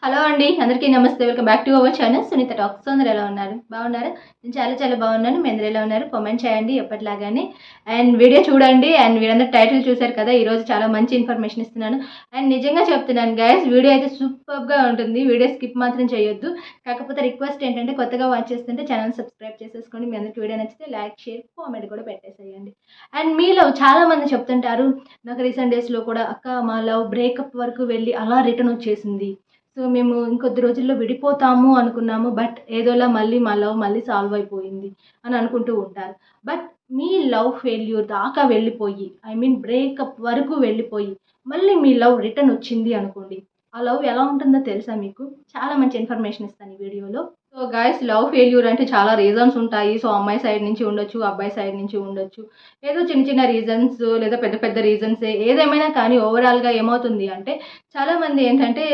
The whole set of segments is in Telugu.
హలో అండి, అందరికీ నమస్తే. Welcome back to our channel Sunitha talks. అందరూ ఎలా ఉన్నారు? బాగున్నారా? నేను చాలా చాలా బాగున్నాను. మీ అందరూ ఎలా ఉన్నారు? కామెంట్ చేయండి ఎప్పటిలాగానే. అండ్ వీడియో చూడండి. అండ్ మీరందరూ టైటిల్ చూశారు కదా, ఈరోజు చాలా మంచి ఇన్ఫర్మేషన్ ఇస్తున్నాను. అండ్ నిజంగా చెప్తున్నాను గైస్, వీడియో అయితే సూపర్గా ఉంటుంది. వీడియో స్కిప్ మాత్రం చేయొద్దు. కాకపోతే రిక్వెస్ట్ ఏంటంటే, కొత్తగా వాచ్ చేస్తుంటే ఛానల్ సబ్స్క్రైబ్ చేసేసుకోండి. మీ అందరికీ వీడియో నచ్చితే లైక్, షేర్, కామెంట్ కూడా పెట్టేసేయండి. అండ్ మీలో చాలా మంది చెప్తుంటారు నాకు రీసెంట్ డేస్లో కూడా, అక్క మా లవ్ బ్రేకప్ వరకు వెళ్ళి అలా రిటర్న్ వచ్చేసింది. సో మేము ఇంకొద్ది రోజుల్లో విడిపోతాము అనుకున్నాము. బట్ ఏదోలా మళ్ళీ మా లవ్ మళ్ళీ సాల్వ్ అయిపోయింది అని అనుకుంటూ ఉంటారు. బట్ మీ లవ్ ఫెయిల్యూర్ దాకా వెళ్ళిపోయి, ఐ మీన్ బ్రేకప్ వరకు వెళ్ళిపోయి, మళ్ళీ మీ లవ్ రిటర్న్ వచ్చింది అనుకోండి. ఆ లవ్ ఎలా ఉంటుందో తెలుసా మీకు? చాలా మంచి ఇన్ఫర్మేషన్ ఇస్తాను ఈ వీడియోలో. సో గైస్, లవ్ ఫెయిల్యూర్ అంటే చాలా రీజన్స్ ఉంటాయి. సో అమ్మాయి సైడ్ నుంచి ఉండొచ్చు, అబ్బాయి సైడ్ నుంచి ఉండొచ్చు. ఏదో చిన్న చిన్న రీజన్స్ లేదా పెద్ద పెద్ద రీజన్స్, ఏదేమైనా కానీ ఓవరాల్గా ఏమవుతుంది అంటే, చాలామంది ఏంటంటే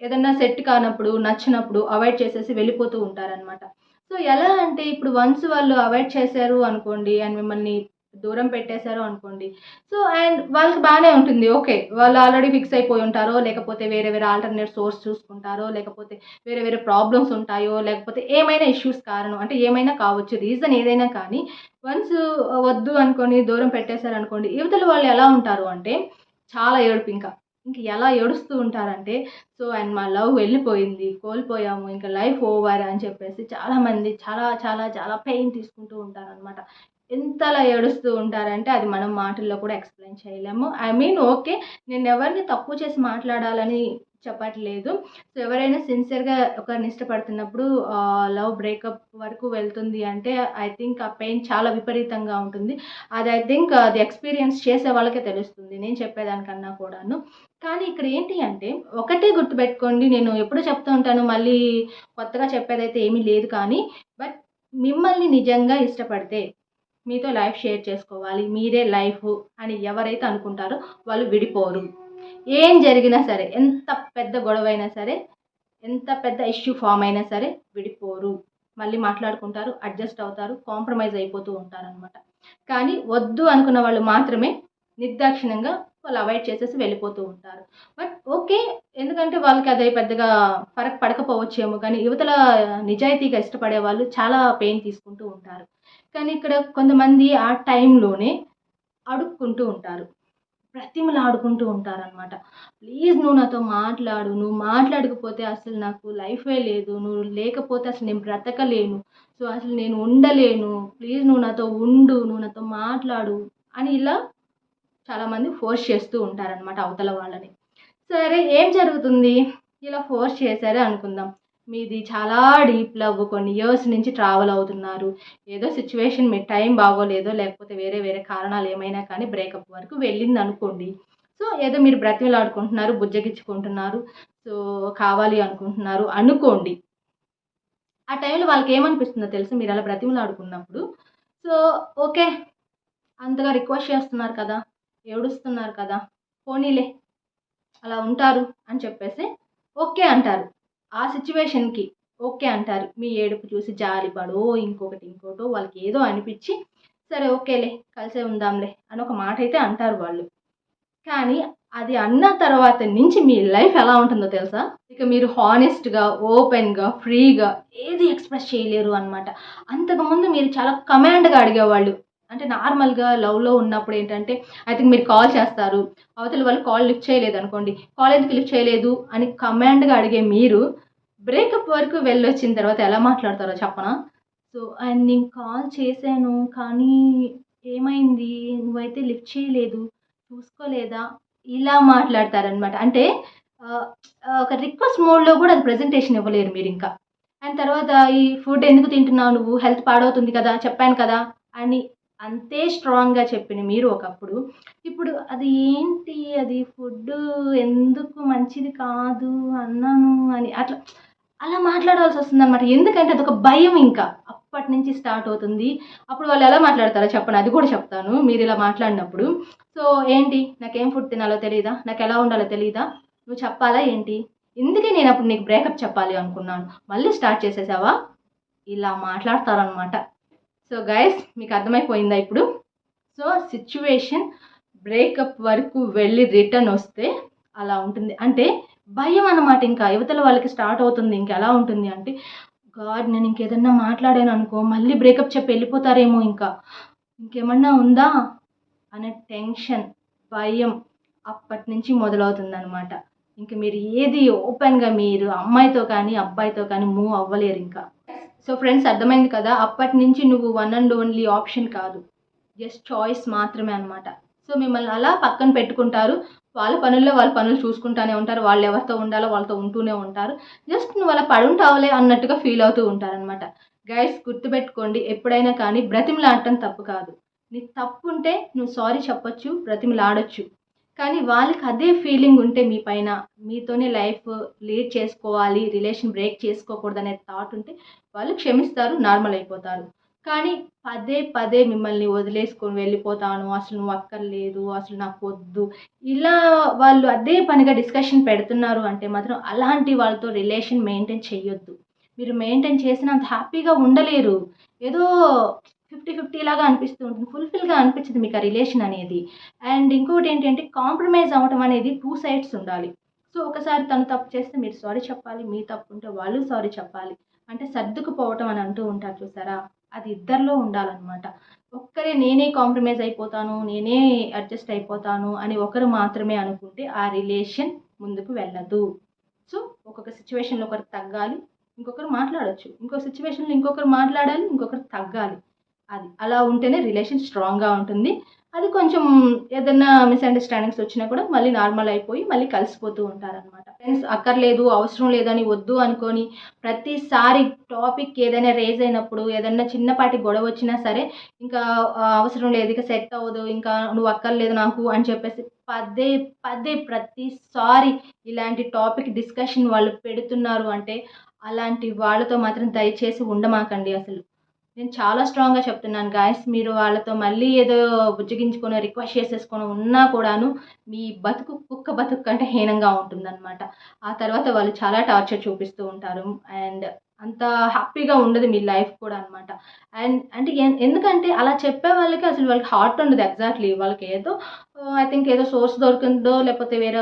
ఏదన్నా సెట్ కానప్పుడు, నచ్చినప్పుడు అవాయిడ్ చేసేసి వెళ్ళిపోతూ ఉంటారనమాట. సో ఎలా అంటే, ఇప్పుడు వన్స్ వాళ్ళు అవాయిడ్ చేశారు అనుకోండి అండ్ మిమ్మల్ని దూరం పెట్టేశారు అనుకోండి. సో అండ్ వాళ్ళకి బాగానే ఉంటుంది. ఓకే, వాళ్ళు ఆల్రెడీ ఫిక్స్ అయిపోయి ఉంటారో, లేకపోతే వేరే వేరే ఆల్టర్నేట్ సోర్స్ చూసుకుంటారో, లేకపోతే వేరే వేరే ప్రాబ్లమ్స్ ఉంటాయో, లేకపోతే ఏమైనా ఇష్యూస్ కారణం అంటే ఏమైనా కావచ్చు, రీజన్ ఏదైనా కానీ వన్స్ వద్దు అనుకొని దూరం పెట్టేశారనుకోండి, యువతలు వాళ్ళు ఎలా ఉంటారు అంటే చాలా ఏడుపు. ఇంక ఎలా ఏడుస్తూ ఉంటారంటే, సో అండ్ మా లవ్ వెళ్ళిపోయింది, కోల్పోయాము, ఇంకా లైఫ్ ఓవర్ అని చెప్పేసి చాలామంది చాలా చాలా చాలా పెయిన్ తీసుకుంటూ ఉంటారనమాట. ఎంతలా ఏడుస్తూ ఉంటారంటే అది మనం మాటల్లో కూడా ఎక్స్ప్లెయిన్ చేయలేము. ఐ మీన్ ఓకే, నేను ఎవరిని తక్కువ చేసి మాట్లాడాలని చెప్పట్లేదు. సో ఎవరైనా సిన్సియర్గా ఒకరిని ఇష్టపడుతున్నప్పుడు లవ్ బ్రేకప్ వరకు వెళ్తుంది అంటే, ఐ థింక్ ఆ పెయిన్ చాలా విపరీతంగా ఉంటుంది. అది ఐ థింక్ అది ఎక్స్పీరియన్స్ చేసే వాళ్ళకే తెలుస్తుంది, నేను చెప్పేదానికన్నా కూడాను. కానీ ఇక్కడ ఏంటి అంటే, ఒకటే గుర్తుపెట్టుకోండి, నేను ఎప్పుడూ చెప్తూ ఉంటాను, మళ్ళీ కొత్తగా చెప్పేదైతే ఏమీ లేదు కానీ, బట్ మిమ్మల్ని నిజంగా ఇష్టపడితే మీతో లైఫ్ షేర్ చేసుకోవాలి, మీరే లైఫ్ అని ఎవరైతే అనుకుంటారో వాళ్ళు విడిపోరు. ఏం జరిగినా సరే, ఎంత పెద్ద గొడవైనా సరే, ఎంత పెద్ద ఇష్యూ ఫామ్ అయినా సరే విడిపోరు. మళ్ళీ మాట్లాడుకుంటారు, అడ్జస్ట్ అవుతారు, కాంప్రమైజ్ అయిపోతూ ఉంటారనమాట. కానీ వద్దు అనుకున్న వాళ్ళు మాత్రమే నిర్దాక్షిణ్యంగా వాళ్ళు అవాయిడ్ చేసేసి వెళ్ళిపోతూ ఉంటారు. బట్ ఓకే, ఎందుకంటే వాళ్ళకి అది పెద్దగా ఫరక్ పడకపోవచ్చేమో, కానీ యువతల నిజాయితీగా ఇష్టపడే వాళ్ళు చాలా పెయిన్ తీసుకుంటూ ఉంటారు. కానీ ఇక్కడ కొంతమంది ఆ టైంలోనే అడుక్కుంటూ ఉంటారు, బ్రతిమలాడుకుంటూ ఉంటారనమాట. ప్లీజ్ నువ్వు నాతో మాట్లాడు, నువ్వు మాట్లాడకపోతే అసలు నాకు లైఫే లేదు, నువ్వు లేకపోతే అసలు నేను బ్రతకలేను, సో అసలు నేను ఉండలేను, ప్లీజ్ నువ్వు నాతో ఉండు, నువ్వు నాతో మాట్లాడు అని ఇలా చాలామంది ఫోర్స్ చేస్తూ ఉంటారనమాట అవతల వాళ్ళని. సరే, ఏం జరుగుతుంది? ఇలా ఫోర్స్ చేశారే అనుకుందాం, మీది చాలా డీప్ లవ్, కొన్ని ఇయర్స్ నుంచి ట్రావెల్ అవుతున్నారు. ఏదో సిచ్యువేషన్, మీ టైం బాగోలేదో, లేకపోతే వేరే వేరే కారణాలు ఏమైనా కానీ బ్రేకప్ వరకు వెళ్ళింది అనుకోండి. సో ఏదో మీరు బ్రతిమలాడుకుంటున్నారు, బుజ్జగించుకుంటున్నారు, సో కావాలి అనుకుంటున్నారు అనుకోండి. ఆ టైంలో వాళ్ళకి ఏమనిపిస్తుందో తెలుసు, మీరు అలా బ్రతిమలాడుకున్నప్పుడు. సో ఓకే, అంతగా రిక్వెస్ట్ చేస్తున్నారు కదా, ఏడుస్తున్నారు కదా, పోనీలే అలా ఉంటారు అని చెప్పేసి ఓకే అంటారు. ఆ సిచ్యువేషన్‌కి ఓకే అంటారు. మీ ఏడుపు చూసి జాలిపడో, ఇంకొకటి ఇంకోటో వాళ్ళకి ఏదో అనిపిచ్చి, సరే ఓకేలే కలిసే ఉందాంలే అని ఒక మాట అయితే అంటారు వాళ్ళు. కానీ అది అన్న తర్వాత నుంచి మీ లైఫ్ ఎలా ఉంటుందో తెలుసా? ఇక మీరు హానెస్ట్‌గా, ఓపెన్‌గా, ఫ్రీగా ఏది ఎక్స్‌ప్రెస్ చేయలేరు అనమాట. అంతకుముందు మీరు చాలా కమాండ్‌గా అడిగేవాళ్ళు. అంటే నార్మల్‌గా లవ్‌లో ఉన్నప్పుడు ఏంటంటే, ఐ థింక్ మీరు కాల్ చేస్తారు, అవతల వాళ్ళు కాల్ లిఫ్ట్ చేయలేదనుకోండి, కాల్ ఎందుకు లిఫ్ట్ చేయలేదు అని కమాండ్‌గా అడిగే మీరు, బ్రేకప్ వరకు వెళ్ళొచ్చిన తర్వాత ఎలా మాట్లాడతారో చెప్పనా? సో, అండ్ నేను కాల్ చేశాను కానీ ఏమైంది? నువ్వైతే లిఫ్ట్ చేయలేదు, చూసుకోలేదా? ఇలా మాట్లాడతారనమాట. అంటే ఆహ్, ఒక రిక్వెస్ట్ మోడ్‌లో కూడా అది ప్రెజెంటేషన్ ఇవ్వలేరు మీరింకా. అండ్ తర్వాత ఈ ఫుడ్ ఎందుకు తింటున్నావు నువ్వు? హెల్త్ పాడవుతుంది కదా! చెప్పాను కదా! అని అంతే స్ట్రాంగ్‌గా చెప్పిన మీరు ఒకప్పుడు, ఇప్పుడు అది ఏంటి, అది ఫుడ్డు ఎందుకు మంచిది కాదు అన్నాను అని అట్లా అలా మాట్లాడాల్సొస్తుందనమాట. ఎందుకంటే అదొక భయం ఇంకా. అప్పటినుంచి స్టార్ట్ అవుతుంది. అప్పుడు వాళ్ళు ఎలా మాట్లాడతారో చెప్పనా? అది కూడా చెప్తాను మీరిలా మాట్లాడినప్పుడు. సో ఏంటి, నాకేం ఫుడ్ తినాలో తెలీదా? నాకెలా ఉండాలో తెలీదా? నువ్వు చెప్పాలా ఏంటి? ఇందుకే నేనప్పుడు నీకు బ్రేకప్ చెప్పాలి అనుకున్నాను, మళ్ళీ స్టార్ట్ చేసేసావా? ఇలా మాట్లాడతారనమాట. సో గైస్, మీకు అర్థమైపోయిందా ఇప్పుడు? సో సిచ్యువేషన్ బ్రేకప్ వరకు వెళ్ళి రిటర్న్ వస్తే అలా ఉంటుంది. అంటే భయం అన్నమాట. ఇంకా యువతల వాళ్ళకి స్టార్ట్ అవుతుంది. ఇంకెలా ఉంటుంది అంటే, గాడ్ నేను ఇంకేదన్నా మాట్లాడాననుకో మళ్ళీ బ్రేకప్ చెప్పి వెళ్ళిపోతారేమో ఇంకా. ఇంకేమన్నా ఉందా అనే టెన్షన్, భయం అప్పటినుంచి మొదలవుతుందనమాట. ఇంక మీరు ఏది ఓపెన్‌గా మీరు అమ్మాయితో కానీ, అబ్బాయితో కానీ మూవ్ అవ్వలేరింకా. సో ఫ్రెండ్స్ అర్థమైంది కదా! అప్పటినుంచి నువ్వు వన్ అండ్ ఓన్లీ ఆప్షన్ కాదు. జస్ట్ చాయిస్ మాత్రమే అనమాట. సో మిమ్మల్ని అలా పక్కన పెట్టుకుంటారు. వాళ్ళ పనుల్లో వాళ్ళ పనులు చూసుకుంటానే ఉంటారు. వాళ్ళు ఎవరితో ఉండాలో వాళ్ళతో ఉంటూనే ఉంటారు. జస్ట్ నువ్వు అలా పడుంటావులే అన్నట్టుగా ఫీల్ అవుతూ ఉంటారనమాట. గైస్ గుర్తుపెట్టుకోండి ఎప్పుడైనా కానీ బ్రతిమలాడటం తప్పు కాదు. నీకు తప్పుంటే నువ్వు సారీ చెప్పొచ్చు, బ్రతిమలాడొచ్చు. కానీ వాళ్ళకి అదే ఫీలింగ్ ఉంటే మీ పైన, మీతోనే లైఫ్ లీడ్ చేసుకోవాలి, రిలేషన్ బ్రేక్ చేసుకోకూడదనే థాట్ ఉంటే వాళ్ళు క్షమిస్తారు, నార్మల్ అయిపోతారు. కానీ పదే పదే మిమ్మల్ని వదిలేసుకొని వెళ్ళిపోతాను, అసలు నువ్వు అక్కర్లేదు, అసలు నాకొద్దు, ఇలా వాళ్ళు అదే పనిగా డిస్కషన్ పెడుతున్నారు అంటే మాత్రం అలాంటి వాళ్ళతో రిలేషన్ మెయింటైన్ చెయ్యొద్దు. మీరు మెయింటైన్ చేసినంత హ్యాపీగా ఉండలేరు. ఏదో 50-50 లాగా అనిపిస్తూ ఉంటుంది. ఫుల్‌ఫిల్‌గా అనిపించదు మీకు ఆ రిలేషన్ అనేది. అండ్ ఇంకోటి ఏంటంటే కాంప్రమైజ్ అవ్వటం అనేది 2 సైడ్స్ ఉండాలి. సో, ఒకసారి తను తప్పు చేస్తే మీరు సారీ చెప్పాలి. మీ తప్పు ఉంటే వాళ్ళు సారీ చెప్పాలి. అంటే సర్దుకుపోవటం అని అంటూ ఉంటారు చూసారా? అది ఇద్దరిలో ఉండాలనమాట. ఒక్కరే నేనే కాంప్రమైజ్ అయిపోతాను, నేనే అడ్జస్ట్ అయిపోతాను అని ఒకరు మాత్రమే అనుకుంటే ఆ రిలేషన్ ముందుకు వెళ్ళదు. సో, ఒక్కొక్క సిట్యుయేషన్‌లో ఒకరు తగ్గాలి. ఇంకొకరు మాట్లాడొచ్చు. ఇంకో సిట్యుయేషన్‌లో ఇంకొకరు మాట్లాడాలి. ఇంకొకరు తగ్గాలి. అది. అలా ఉంటేనే రిలేషన్ స్ట్రాంగ్‌గా ఉంటుంది. అది కొంచెం ఏదన్నా మిస్‌అండర్‌స్టాండింగ్స్ వచ్చినా కూడా మళ్ళీ నార్మల్ అయిపోయి మళ్ళీ కలిసిపోతూ ఉంటారనమాట. ఫ్రెండ్స్ అక్కర్లేదు, అవసరం లేదని వద్దు అనుకోని ప్రతిసారి టాపిక్ ఏదైనా రైజ్ అయినప్పుడు ఏదన్నా చిన్నపాటి గొడవ వచ్చినా సరే ఇంకా అవసరం లేదు, ఇక సెట్ అవ్వదు, ఇంకా నువ్వు అక్కర్లేదు నాకు అని చెప్పేసి పదే పదే ప్రతిసారి ఇలాంటి టాపిక్ డిస్కషన్ వాళ్ళు పెడుతున్నారు అంటే అలాంటి వాళ్ళతో మాత్రం దయచేసి ఉండమాకండి అసలు. నేను చాలా స్ట్రాంగ్‌గా చెప్తున్నాను గాయ్స్. మీరు వాళ్ళతో మళ్ళీ ఏదో బుజ్జగించుకొని, రిక్వెస్ట్ చేసేసుకొని ఉన్నా కూడాను మీ బతుకు కుక్క బతుకు కంటే హీనంగా ఉంటుందనమాట. ఆ తర్వాత వాళ్ళు చాలా టార్చర్ చూపిస్తూ ఉంటారు. అండ్ అంత హ్యాపీగా ఉండదు మీ లైఫ్ కూడా అనమాట. అండ్ అంటే ఎందుకంటే అలా చెప్పే వాళ్ళకి అసలు వాళ్ళకి హార్ట్ ఉండదు ఎగ్జాక్ట్‌లీ. వాళ్ళకి ఏదో ఐ థింక్ ఏదో సోర్స్ దొరికిందో లేకపోతే వేరే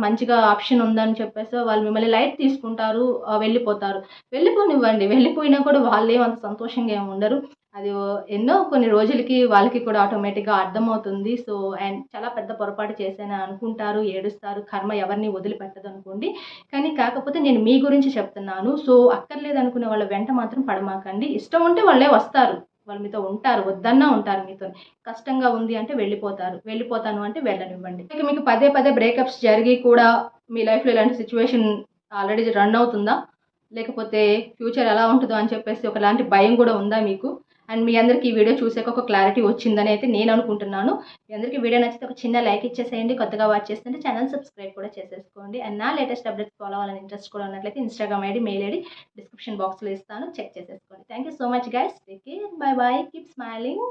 మంచిగా ఆప్షన్ ఉందని చెప్పేసో వాళ్ళు మిమ్మల్ని లైట్ తీసుకుంటారు. వెళ్ళిపోతారు. వెళ్ళిపోనివ్వండి. వెళ్ళిపోయినా కూడా వాళ్ళేం అంత సంతోషంగా ఏమి ఉండరు. అది ఎన్నో కొన్ని రోజులకి వాళ్ళకి కూడా ఆటోమేటిక్‌గా అర్థమవుతుంది. సో, అండ్ చాలా పెద్ద పొరపాటు చేశాను అనుకుంటారు, ఏడుస్తారు. కర్మ ఎవరిని వదిలిపెట్టదనుకోండి. కానీ కాకపోతే నేను మీ గురించి చెప్తున్నాను. సో, అక్కర్లేదనుకునే వాళ్ళ వెంట మాత్రం పడమాకండి. ఇష్టం ఉంటే వాళ్ళే వస్తారు. వాళ్ళు మీతో ఉంటారు. వద్దన్నా ఉంటారు మీతోని. కష్టంగా ఉంది అంటే వెళ్ళిపోతారు. వెళ్ళిపోతాను అంటే వెళ్ళనివ్వండి. ఇక మీకు పదే పదే బ్రేకప్స్ జరిగి కూడా మీ లైఫ్‌లో ఇలాంటి సిట్యుయేషన్ ఆల్రెడీ రన్ అవుతుందా? లేకపోతే ఫ్యూచర్ ఎలా ఉంటదో అని చెప్పేసి ఒకలాంటి భయం కూడా ఉందా మీకు? అండ్ మీ అందరికి ఈ వీడియో చూసాక ఒక క్లారిటీ వచ్చిందని అయితే నేను అనుకుంటున్నాను. మీ అందరికీ వీడియో నచ్చితే ఒక చిన్న లైక్ ఇచ్చేసేయండి. కొత్తగా వాచ్ చేస్తుంటే ఛానల్ సబ్స్క్రైబ్ కూడా చేసేసుకోండి. అండ్ నా లేటెస్ట్ అప్డేట్స్ ఫాలో అవ్వాలని ఇంట్రెస్ట్ కూడా ఉన్నట్లయితే Instagram ID, mail ID description బాక్స్‌లో ఇస్తాను. చెక్ చేసేసుకోండి. Thank you so much guys. Take care. By by. Keep smiling.